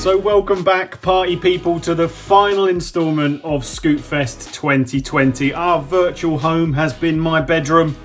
So welcome back, party people, to the final instalment of Scootfest 2020. Our virtual home has been my bedroom,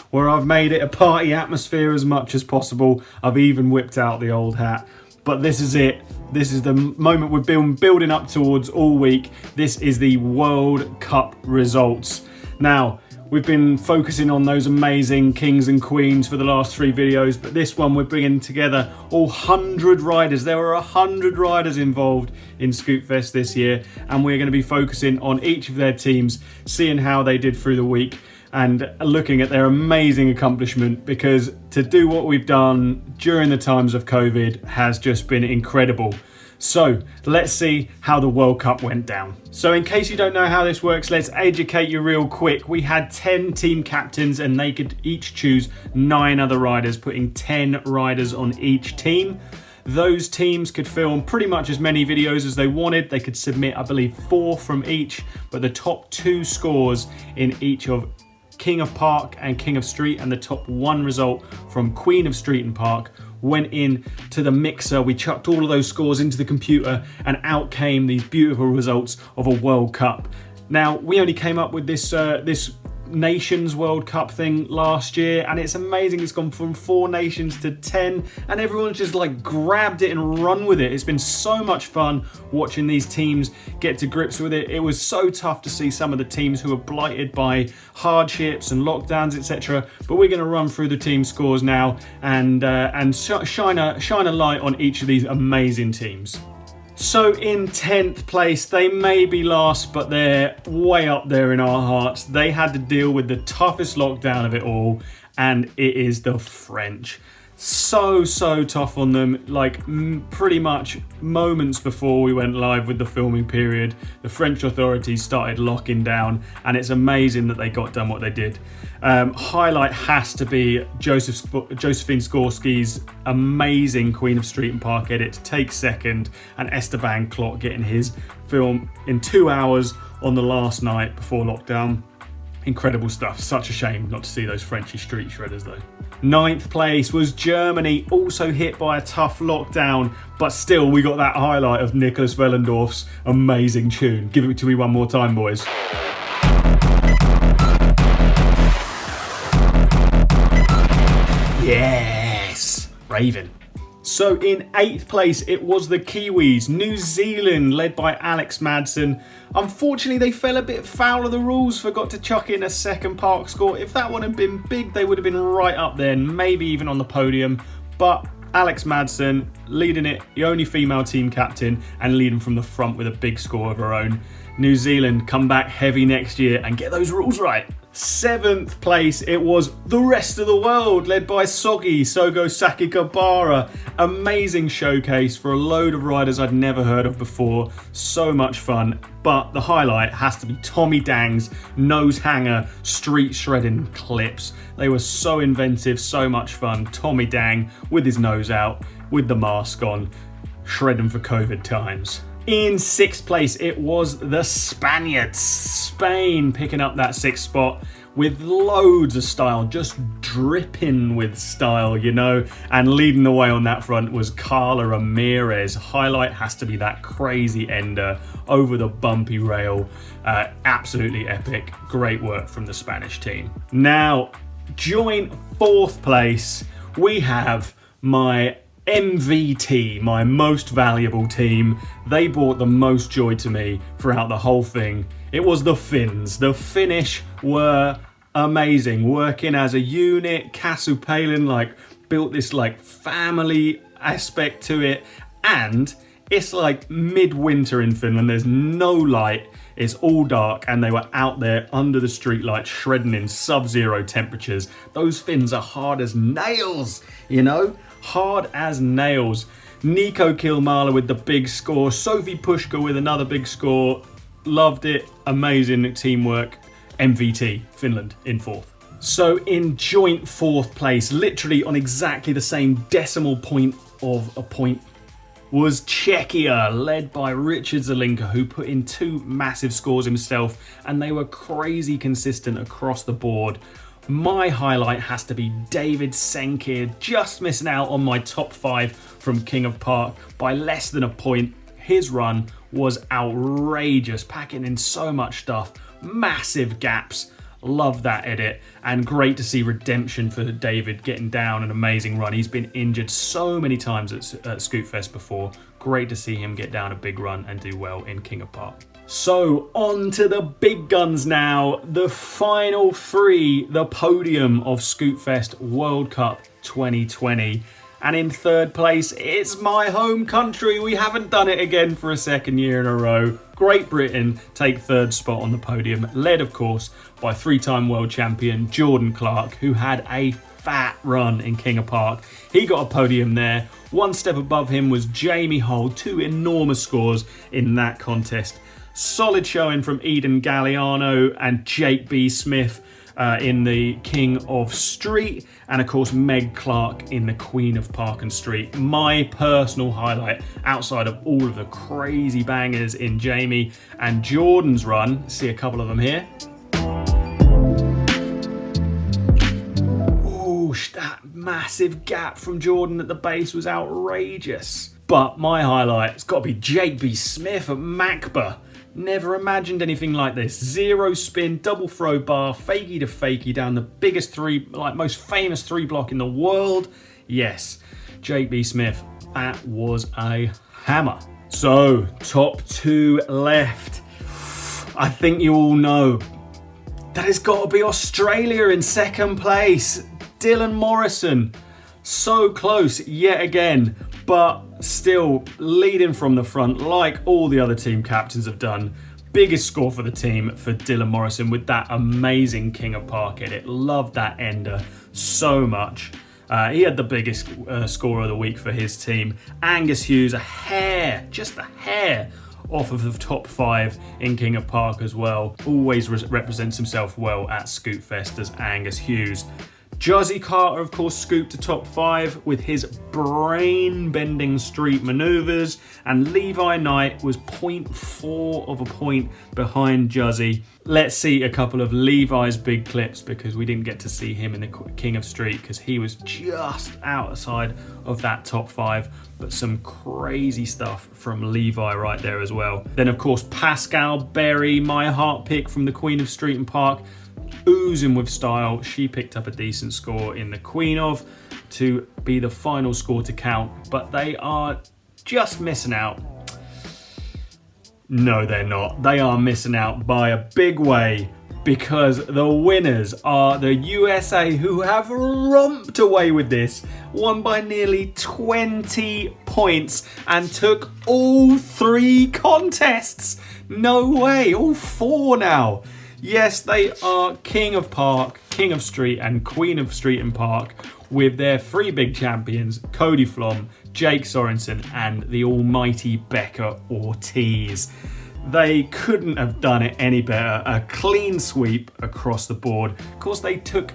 where I've made it a party atmosphere as much as possible. I've even whipped out the old hat. But this is it. This is the moment we've been building up towards all week. This is the World Cup results. Now, we've been focusing on those amazing kings and queens for the last 3 videos, but this one we're bringing together all 100 riders. There were 100 riders involved in Scootfest this year, and we're going to be focusing on each of their teams, seeing how they did through the week, and looking at their amazing accomplishment, because to do what we've done during the times of COVID has just been incredible. So let's see how the World Cup went down. So in case you don't know how this works, let's educate you real quick. We had 10 team captains and they could each choose 9 other riders, putting 10 riders on each team. Those teams could film pretty much as many videos as they wanted. They could submit, I believe, 4 from each, but the top 2 scores in each of King of Park and King of Street, and the top 1 result from Queen of Street and Park went in to the mixer. We chucked all of those scores into the computer and out came these beautiful results of a World Cup. Now, we only came up with this Nations World Cup thing last year, and it's amazing. It's gone from 4 nations to 10, and everyone's just like grabbed it and run with it. It's been so much fun watching these teams get to grips with it. It was so tough to see some of the teams who were blighted by hardships and lockdowns, etc. But we're going to run through the team scores now and shine a light on each of these amazing teams. So in 10th place, they may be last, but they're way up there in our hearts. They had to deal with the toughest lockdown of it all, and it is the French. So tough on them. Like pretty much moments before we went live with the filming period, the French authorities started locking down, and it's amazing that they got done what they did. Highlight has to be Josephine Skorsky's amazing Queen of Street and Park edit to take second, and Esteban Clot getting his film in 2 hours on the last night before lockdown. Incredible stuff. Such a shame not to see those Frenchy street shredders though. 9th place was Germany, also hit by a tough lockdown, but still we got that highlight of Nicholas Wellendorf's amazing tune. Give it to me one more time, boys. Yes, Raven. So in 8th place, it was the Kiwis, New Zealand, led by Alex Madsen. Unfortunately, they fell a bit foul of the rules, forgot to chuck in a second park score. If that one had been big, they would have been right up there, maybe even on the podium. But Alex Madsen leading it, the only female team captain, and leading from the front with a big score of her own. New Zealand come back heavy next year and get those rules right. 7th place, it was the rest of the world, led by Sogi, Sogo Sakikabara. Amazing showcase for a load of riders I'd never heard of before. So much fun. But the highlight has to be Tommy Dang's nose hanger street shredding clips. They were so inventive, so much fun. Tommy Dang with his nose out, with the mask on, shredding for COVID times. In 6th place, it was the Spaniards. Spain picking up that 6th spot with loads of style, just dripping with style, you know. And leading the way on that front was Carla Ramirez. Highlight has to be that crazy ender over the bumpy rail. Absolutely epic. Great work from the Spanish team. Now, joint 4th place, we have my MVT, my most valuable team. They brought the most joy to me throughout the whole thing. It was the Finns. The Finnish were amazing, working as a unit. Kasu Palin built this family aspect to it, and it's like midwinter in Finland. There's no light. It's all dark, and they were out there under the streetlight shredding in sub-zero temperatures. Those Finns are hard as nails, you know? Hard as nails. Nico Kilmala with the big score. Sophie Pushka with another big score. Loved it. Amazing teamwork. MVT, Finland in 4th. So in joint 4th place, literally on exactly the same decimal point of a point, was Czechia, led by Richard Zelinka, who put in 2 massive scores himself, and they were crazy consistent across the board. My highlight has to be David Senkir, just missing out on my top 5 from King of Park by less than a point. His run was outrageous, packing in so much stuff, massive gaps. Love that edit, and great to see redemption for David getting down an amazing run. He's been injured so many times at Scootfest before. Great to see him get down a big run and do well in King of Park. So on to the big guns now. The final three, the podium of Scootfest World Cup 2020. And in third place, it's my home country. We haven't done it again for a second year in a row. Great Britain take third spot on the podium, led of course by three-time world champion Jordan Clark, who had a fat run in King of Park. He got a podium there. One step above him was Jamie Hull, two enormous scores in that contest. Solid showing from Eden Galliano and Jake B. Smith in the King of Street, and of course Meg Clark in the Queen of Park and Street. My personal highlight, outside of all of the crazy bangers in Jamie and Jordan's run, see a couple of them here. Ooh, that massive gap from Jordan at the base was outrageous. But my highlight's got to be Jake B. Smith at Macba. Never imagined anything like this. Zero spin, double throw bar, fakie to fakie down the biggest three, like most famous three block in the world. Yes, Jake B. Smith, that was a hammer. So, top two left. I think you all know that it's got to be Australia in second place. Dylan Morrison, so close yet again, but still leading from the front like all the other team captains have done. Biggest score for the team for Dylan Morrison with that amazing King of Park edit. Loved that ender so much. He had the biggest score of the week for his team. Angus Hughes, just a hair off of the top five in King of Park as well. Always represents himself well at Scootfest as Angus Hughes. Juzzy Carter, of course, scooped to top five with his brain-bending street manoeuvres, and Levi Knight was 0.4 of a point behind Juzzy. Let's see a couple of Levi's big clips, because we didn't get to see him in the King of Street because he was just outside of that top five, but some crazy stuff from Levi right there as well. Then, of course, Pascal Berry, my heart pick from the Queen of Street and Park, oozing with style. She picked up a decent score in the Queen of to be the final score to count, but they are just missing out. No, they're not. They are missing out by a big way, because the winners are the USA, who have romped away with this, won by nearly 20 points and took all three contests. No way, all four now. Yes, they are King of Park, King of Street and Queen of Street and Park, with their three big champions, Cody Flom, Jake Sorensen and the almighty Becca Ortiz. They couldn't have done it any better. A clean sweep across the board. Of course, they took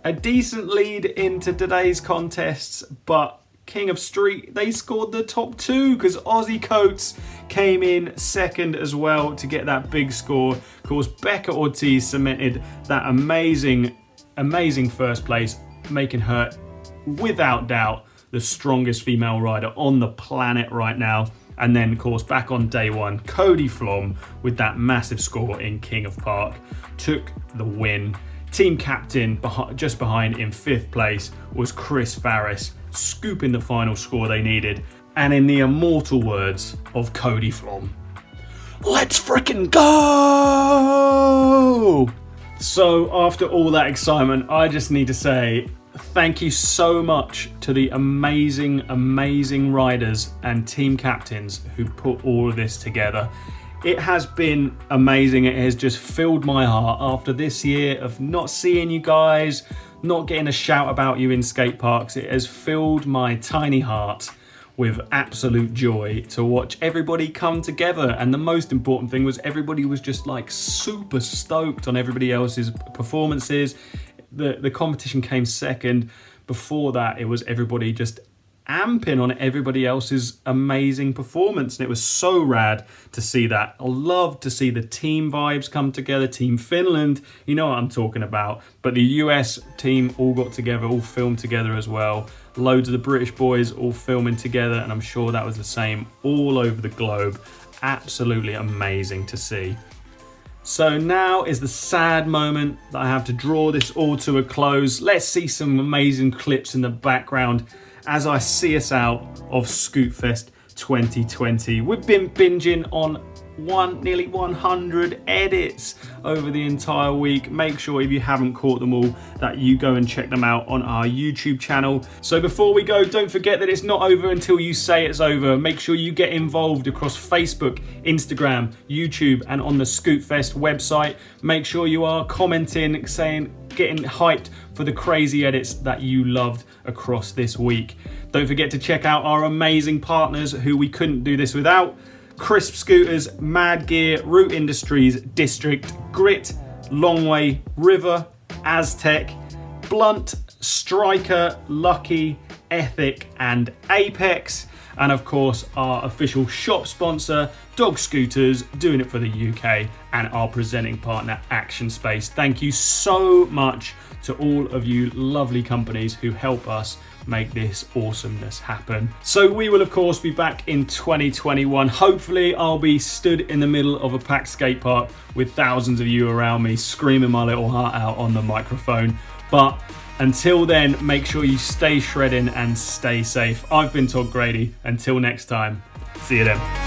a decent lead into today's contests, but King of Street, they scored the top two because Aussie Coates came in second as well to get that big score. Of course, Becca Ortiz cemented that amazing first place, making her, without doubt, the strongest female rider on the planet right now. And then, of course, back on day one, Cody Flom with that massive score in King of Park took the win. Team captain just behind in fifth place was Chris Farris, scooping the final score they needed. And in the immortal words of Cody Flom, let's frickin' go! So after all that excitement, I just need to say thank you so much to the amazing riders and team captains who put all of this together. It has been amazing. It has just filled my heart after this year of not seeing you guys, not getting a shout about you in skate parks. It has filled my tiny heart with absolute joy to watch everybody come together. And the most important thing was everybody was just like super stoked on everybody else's performances. The competition came second. Before that, it was everybody just amping on everybody else's amazing performance, and it was so rad to see that. I love to see the team vibes come together. Team Finland, you know what I'm talking about, but the US team all got together, all filmed together as well. Loads of the British boys all filming together, and I'm sure that was the same all over the globe. Absolutely amazing to see. So now is the sad moment that I have to draw this all to a close. Let's see some amazing clips in the background as I see us out of Scootfest 2020. We've been binging on nearly 100 edits over the entire week. Make sure if you haven't caught them all that you go and check them out on our YouTube channel. So before we go, don't forget that it's not over until you say it's over. Make sure you get involved across Facebook, Instagram, YouTube, and on the Scootfest website. Make sure you are commenting, getting hyped for the crazy edits that you loved across this week. Don't forget to check out our amazing partners who we couldn't do this without. Crisp Scooters, Mad Gear, Root Industries, District, Grit, Longway, River, Aztek, Blunt, Striker, Lucky, Ethic, and Apex. And of course, our official shop sponsor, Dogg Scooters, doing it for the UK, and our presenting partner, Action Space. Thank you so much to all of you lovely companies who help us make this awesomeness happen. So we will of course be back in 2021. Hopefully I'll be stood in the middle of a packed skate park with thousands of you around me screaming my little heart out on the microphone. But until then, make sure you stay shredding and stay safe. I've been Todd Grady. Until next time, see you then.